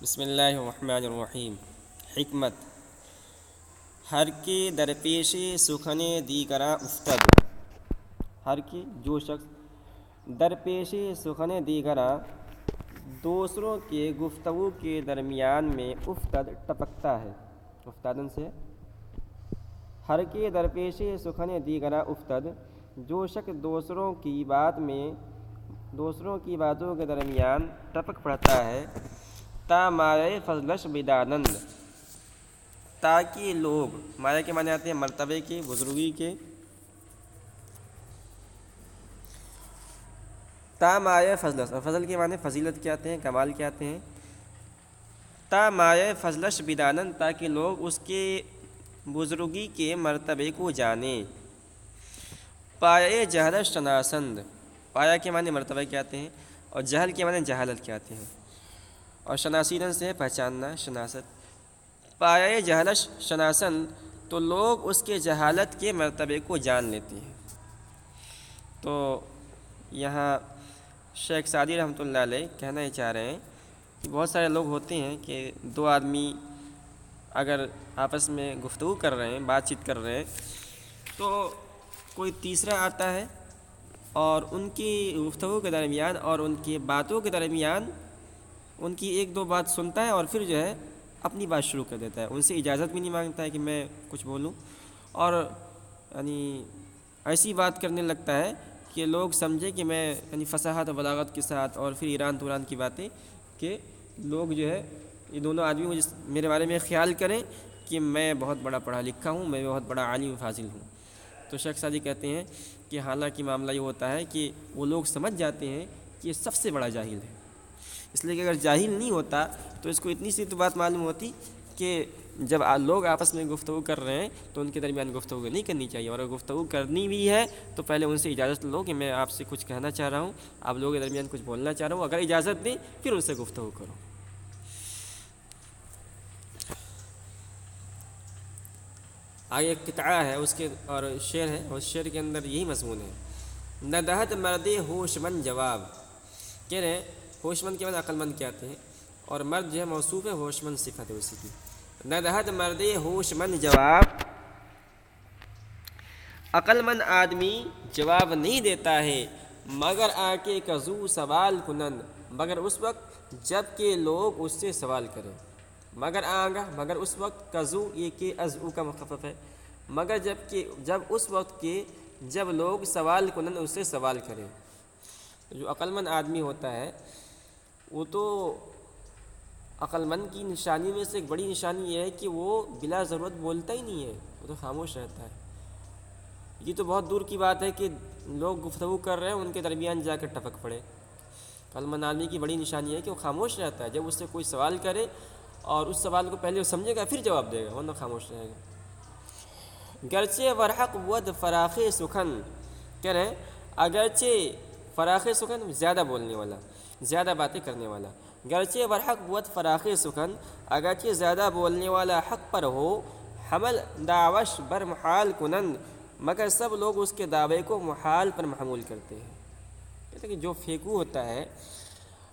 بسم اللہ الرحمن الرحیم۔ حکمت: ہر کی درپیش سخن دیگراں افتد۔ ہر کی جو شخص درپیش سخن دیگراں دوسروں کے گفتگو کے درمیان میں افتد ٹپکتا ہے۔ افتادن سے ہر کے درپیش سخن دیگراں افتد، جو شخص دوسروں کی باتوں کے درمیان ٹپک پڑتا ہے، تا مایہ فضلش بدانند، تاکہ لوگ، مایہ کے معنی آتے ہیں مرتبے کے، بزرگی کے، تا مایہ فضلش، اور فضل کے معنی فضیلت کے آتے ہیں، کمال کے آتے ہیں۔ تا مایہ فضلش بدانند، تاکہ لوگ اس کے بزرگی کے مرتبے کو جانیں۔ پایہ جہلش شناسند، پایا کے معنی مرتبہ کے آتے ہیں، اور جہل کے معنی جہالت کے آتے ہیں، اور شناسیدن سے پہچاننا، شناست۔ پایہ جہلش شناسند، تو لوگ اس کے جہالت کے مرتبے کو جان لیتے ہیں۔ تو یہاں شیخ سعدی رحمۃ اللہ علیہ کہنا ہی چاہ رہے ہیں کہ بہت سارے لوگ ہوتے ہیں کہ دو آدمی اگر آپس میں گفتگو کر رہے ہیں، بات چیت کر رہے ہیں، تو کوئی تیسرا آتا ہے اور ان کی گفتگو کے درمیان اور ان کی باتوں کے درمیان ان کی ایک دو بات سنتا ہے اور پھر جو ہے اپنی بات شروع کر دیتا ہے، ان سے اجازت بھی نہیں مانگتا ہے کہ میں کچھ بولوں، اور یعنی ایسی بات کرنے لگتا ہے کہ لوگ سمجھے کہ میں یعنی فصاحت و بلاغت کے ساتھ، اور پھر ایران توران کی باتیں، کہ لوگ جو ہے یہ دونوں آدمی مجھے میرے بارے میں خیال کریں کہ میں بہت بڑا پڑھا لکھا ہوں، میں بہت بڑا عالم فاضل ہوں۔ تو شیخ سعدی کہتے ہیں کہ حالانکہ معاملہ یہ ہوتا ہے کہ وہ لوگ سمجھ جاتے ہیں کہ یہ سب سے بڑا جاہل ہے، اس لیے کہ اگر جاہل نہیں ہوتا تو اس کو اتنی سی تو بات معلوم ہوتی کہ جب لوگ آپس میں گفتگو کر رہے ہیں تو ان کے درمیان گفتگو نہیں کرنی چاہیے، اور اگر گفتگو کرنی بھی ہے تو پہلے ان سے اجازت لو کہ میں آپ سے کچھ کہنا چاہ رہا ہوں، آپ لوگوں کے درمیان کچھ بولنا چاہ رہا ہوں، اگر اجازت دیں پھر ان سے گفتگو کرو۔ آگے ایک قطعہ ہے اس کے اور شعر ہے، اور شعر کے اندر یہی مضمون ہے: ندہت مرد ہوش مند جواب، کہہ رہے ہیں ہوش مند کے بعد عقل مند کے آتے ہیں، اور مرد جو ہے موصوف ہے، ہوش مند صفت ہے اسی کی۔ ندہت مرد ہوش مند جواب، عقل مند آدمی جواب نہیں دیتا ہے، مگر آ کے کزو سوال کنند، مگر اس وقت جب کہ لوگ اس سے سوال کریں۔ مگر آگا، مگر اس وقت، کزو یہ کہ ازو کا مخفف ہے، مگر جب اس وقت کہ جب لوگ سوال کنند اس سے سوال کریں۔ جو عقل مند آدمی ہوتا ہے وہ تو عقل مند کی نشانی میں سے ایک بڑی نشانی یہ ہے کہ وہ بلا ضرورت بولتا ہی نہیں ہے، وہ تو خاموش رہتا ہے۔ یہ تو بہت دور کی بات ہے کہ لوگ گفتگو کر رہے ہیں ان کے درمیان جا کر ٹپک پڑے۔ عقل مند آدمی کی بڑی نشانی ہے کہ وہ خاموش رہتا ہے، جب اس سے کوئی سوال کرے اور اس سوال کو پہلے وہ سمجھے گا پھر جواب دے گا، ورنہ خاموش رہے گا۔ گرچہ ورحق ود فراخ سخن، کہہ رہے ہیں اگرچہ فراخ سخن زیادہ بولنے والا، زیادہ باتیں کرنے والا، گرچہ ورحق ود فراخ سخن، اگرچہ زیادہ بولنے والا حق پر ہو، حمل دعوش بر محال کنند، مگر سب لوگ اس کے دعوے کو محال پر محمول کرتے ہیں۔ کہتے ہیں کہ جو پھینکو ہوتا ہے،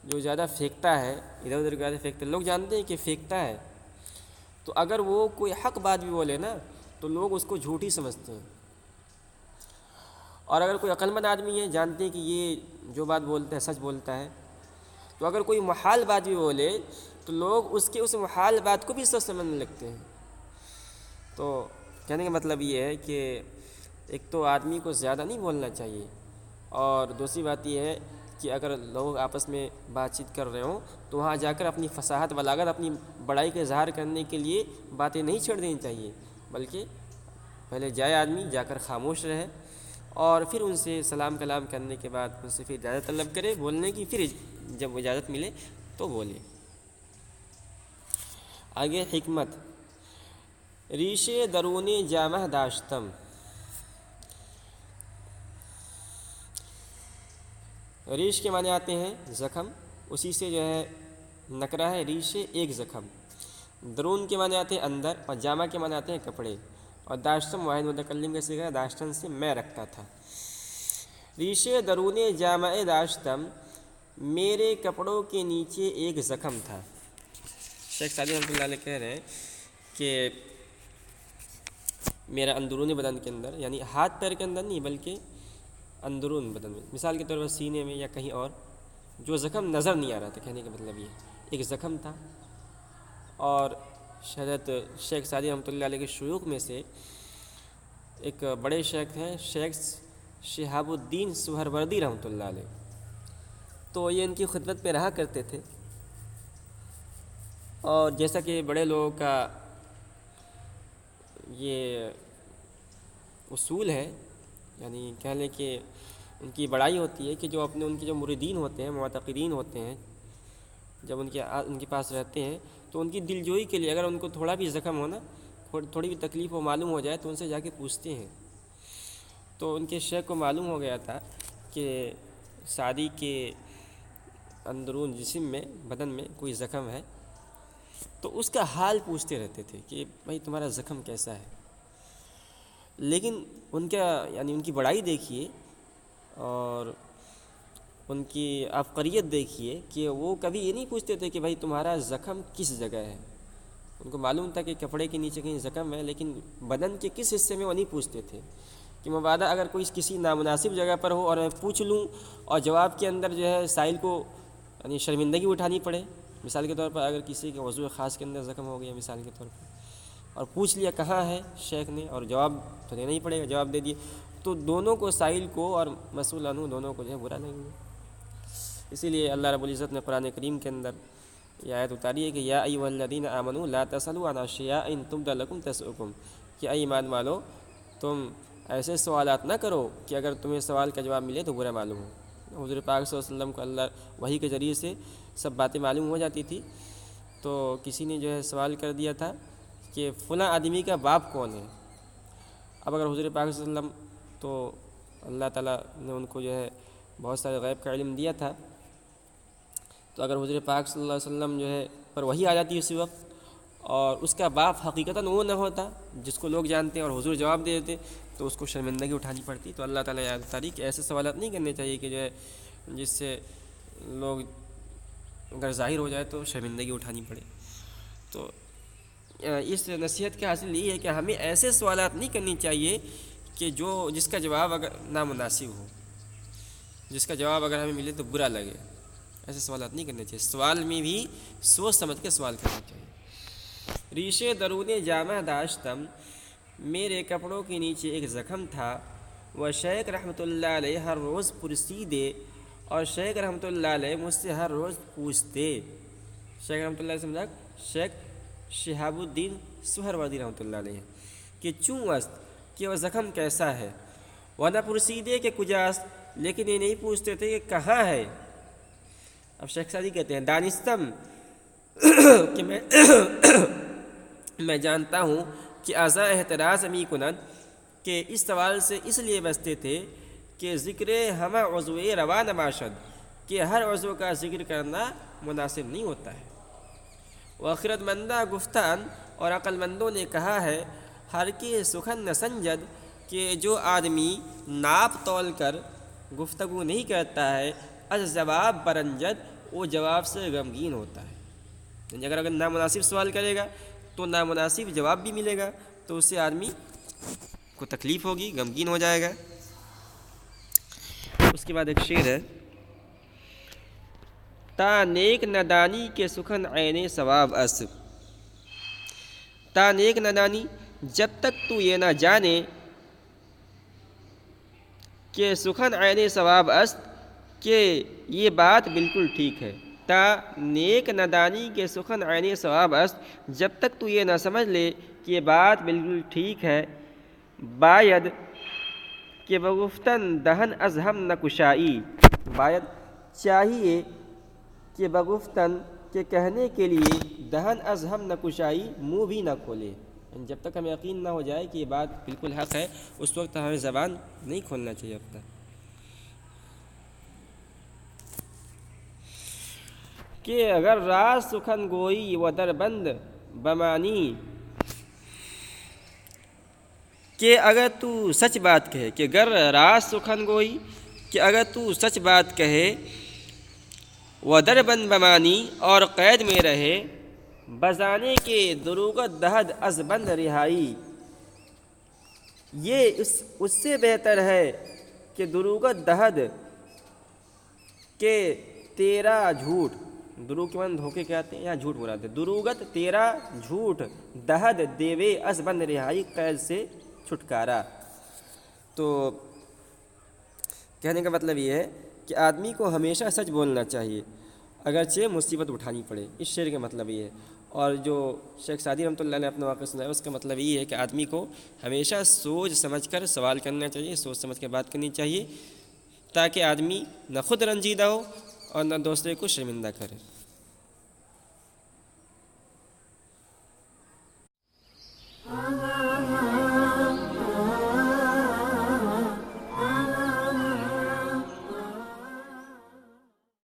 جو زیادہ پھینکتا ہے، ادھر ادھر زیادہ پھینکتا ہے، لوگ جانتے ہیں کہ پھینکتا ہے، تو اگر وہ کوئی حق بات بھی بولے نا تو لوگ اس کو جھوٹی سمجھتے ہیں، اور اگر کوئی عقل مند آدمی ہے جانتے ہیں کہ یہ جو بات بولتا ہے سچ بولتا ہے، تو اگر کوئی محال بات بھی بولے تو لوگ اس محال بات کو بھی سچ سمجھنے لگتے ہیں۔ تو کہنے کا مطلب یہ ہے کہ ایک تو آدمی کو زیادہ نہیں بولنا چاہیے، اور دوسری بات یہ ہے کہ اگر لوگ آپس میں بات چیت کر رہے ہوں تو وہاں جا کر اپنی فصاحت بلاغت، اپنی بڑائی کا اظہار کرنے کے لیے باتیں نہیں چھیڑ دینی چاہیے، بلکہ پہلے جائے آدمی جا کر خاموش رہے، اور پھر ان سے سلام کلام کرنے کے بعد ان سے پھر اجازت طلب کرے بولنے کی، پھر جب اجازت ملے تو بولے۔ آگے حکمت: ریش درون جامہ داشتم، ریش کے معنی آتے ہیں زخم، اسی سے جو ہے نکرہ ہے، ریش ایک زخم، درون کے معنی آتے ہیں اندر، اور جامہ کے معنی آتے ہیں کپڑے، اور داشتم واحد متکلم کا صیغہ ہے، داشتن سے میں رکھتا تھا۔ ریش درون جامہ داشتم، میرے کپڑوں کے نیچے ایک زخم تھا۔ شیخ سعدی رحمۃ اللہ علیہ کہہ رہے ہیں کہ میرا اندرونی بدن کے اندر، یعنی ہاتھ پیر کے اندر نہیں بلکہ اندرون بدن میں، مثال کے طور پر سینے میں یا کہیں اور، جو زخم نظر نہیں آ رہا تھا، کہنے کا مطلب یہ ایک زخم تھا. اور حضرت شیخ سعدی رحمۃ اللہ علیہ کے شیوخ میں سے ایک بڑے شیخ ہیں شیخ شہاب الدین سہروردی رحمۃ اللہ علیہ، تو یہ ان کی خدمت میں رہا کرتے تھے. اور جیسا کہ بڑے لوگوں کا یہ اصول ہے، یعنی کہہ لیں کہ ان کی بڑائی ہوتی ہے کہ جو ان کے جو مریدین ہوتے ہیں، معتقدین ہوتے ہیں، جب ان کے پاس رہتے ہیں تو ان کی دلجوئی کے لیے اگر ان کو تھوڑا بھی زخم ہو نا، تھوڑی بھی تکلیف ہو معلوم ہو جائے تو ان سے جا کے پوچھتے ہیں. تو ان کے شیخ کو معلوم ہو گیا تھا کہ سعدی کے اندرون جسم میں، بدن میں کوئی زخم ہے، تو اس کا حال پوچھتے رہتے تھے کہ بھائی تمہارا زخم کیسا ہے. لیکن ان کی بڑائی دیکھیے اور ان کی عبقریت دیکھیے کہ وہ کبھی یہ نہیں پوچھتے تھے کہ بھائی تمہارا زخم کس جگہ ہے. ان کو معلوم تھا کہ کپڑے کے نیچے کہیں زخم ہے، لیکن بدن کے کس حصے میں وہ نہیں پوچھتے تھے کہ مبادا اگر کوئی کسی نامناسب جگہ پر ہو اور میں پوچھ لوں اور جواب کے اندر جو ہے سائل کو یعنی شرمندگی اٹھانی پڑے. مثال کے طور پر اگر کسی کے وضو خاص کے اندر زخم ہو گیا مثال کے طور پر، اور پوچھ لیا کہاں ہے شیخ نے، اور جواب تو دینا ہی پڑے گا، جواب دے دیے تو دونوں کو، سائل کو اور مسئول عنہ دونوں کو جو ہے برا لگے گا. اسی لیے اللہ رب العزت نے قرآن کریم کے اندر یہ آیت اتاری ہے کہ یا ایھا الذین آمنوا لا تسألوا عن اشیاء ان تبد لکم تسؤکم، کہ اے ایمان والو تم ایسے سوالات نہ کرو کہ اگر تمہیں سوال کا جواب ملے تو برا معلوم ہو. حضور پاک صلی اللہ علیہ وسلم کو اللہ وحی کے ذریعے سے سب باتیں معلوم ہو جاتی تھی. تو کسی نے جو ہے سوال کر دیا تھا کہ فلاں آدمی کا باپ کون ہے. اب اگر حضور پاک صلی اللہ علیہ وسلم، تو اللہ تعالیٰ نے ان کو جو ہے بہت سارے غیب کا علم دیا تھا، تو اگر حضور پاک صلی اللہ علیہ وسلم جو ہے پر وحی آ جاتی اسی وقت اور اس کا باپ حقیقتاً وہ نہ ہوتا جس کو لوگ جانتے ہیں اور حضور جواب دے دیتے تو اس کو شرمندگی اٹھانی پڑتی. تو اللہ تعالیٰ یاد اتاری کہ ایسے سوالات نہیں کرنے چاہیے کہ جو ہے جس سے لوگ اگر ظاہر ہو جائے تو شرمندگی اٹھانی پڑے. تو اس نصیحت کا حاصل یہ ہے کہ ہمیں ایسے سوالات نہیں کرنی چاہیے کہ جس کا جواب اگر نامناسب ہو، جس کا جواب اگر ہمیں ملے تو برا لگے. ایسے سوالات نہیں کرنے چاہیے. سوال میں بھی سوچ سمجھ کے سوال کرنا چاہیے. ریشے درون جامہ داشتم، میرے کپڑوں کے نیچے ایک زخم تھا. وہ شیخ رحمۃ اللہ علیہ ہر روز پرسیدے، اور شیخ رحمۃ اللہ علیہ مجھ سے ہر روز پوچھتے. شیخ رحمۃ اللہ علیہ سمجھا شیخ شہاب الدین سہروردی رحمۃ اللہ علیہ کہ چوں است کہ وہ زخم کیسا ہے. وہ نہ پرسیدے کہ کجاست، لیکن یہ نہیں پوچھتے تھے کہ کہاں ہے. اب شیخ سعدی کہتے ہیں دانستم کہ میں جانتا ہوں کہ اعضاء احتراز امی کنند، کہ اس سوال سے اس لیے بچتے تھے کہ ذکر ہمہ عضو روا نباشد، کہ ہر عضو کا ذکر کرنا مناسب نہیں ہوتا ہے. وخرت مندہ گفتان، اور عقل مندوں نے کہا ہے ہر کے سخن نہ سنجد، کہ جو آدمی ناپ تول کر گفتگو نہیں کرتا ہے از جواب برنجد، وہ جواب سے غمگین ہوتا ہے. یعنی اگر نامناسب سوال کرے گا تو نامناسب جواب بھی ملے گا تو اس سے آدمی کو تکلیف ہوگی، غمگین ہو جائے گا. اس کے بعد ایک شعر ہے تا نیک ندانی کے سخن عین ثواب است. تا نیک ندانی، جب تک تو یہ نہ جانے کہ سخن عین ثواب است، کہ یہ بات بالکل ٹھیک ہے. تا نیک ندانی کے سخن عین ثواب است، جب تک تو یہ نہ سمجھ لے کہ یہ بات بالکل ٹھیک ہے. باید کہ بگفتن دہن از ہم نہ کشائی، باید چاہیے کہ بگفتن کہ کہنے کے لیے دہن از ہم نہ کشائی، منہ بھی نہ کھولے. جب تک ہمیں یقین نہ ہو جائے کہ یہ بات بالکل حق ہے اس وقت ہمیں زبان نہیں کھولنا چاہیے اپنا. کہ اگر راز سخن گوئی و در بند بمانی، کہ اگر تو سچ بات کہے، کہ اگر راز سخن گوئی، کہ اگر تو سچ بات کہے، و در بند بمانی، اور قید میں رہے، بزانے کے دروغت دہد از بند رہائی، یہ اس سے بہتر ہے کہ دروغت دہد کہ تیرا جھوٹ، دروغ کے معنی دھوکے کے آتے ہیں، یہاں جھوٹ مراد ہے، دروغت تیرا جھوٹ، دہد دیوے از بند رہائی قید سے چھٹکارا۔ تو کہنے کا مطلب یہ ہے کہ آدمی کو ہمیشہ سچ بولنا چاہیے اگرچہ مصیبت اٹھانی پڑے، اس شعر کا مطلب یہ ہے۔ اور جو شیخ سعدی رحمۃ اللہ علیہ نے اپنا واقعہ سنایا اس کا مطلب یہ ہے کہ آدمی کو ہمیشہ سوچ سمجھ کر سوال کرنا چاہیے، سوچ سمجھ کے بات کرنی چاہیے، تاکہ آدمی نہ خود رنجیدہ ہو اور نہ دوسرے کو شرمندہ کرے۔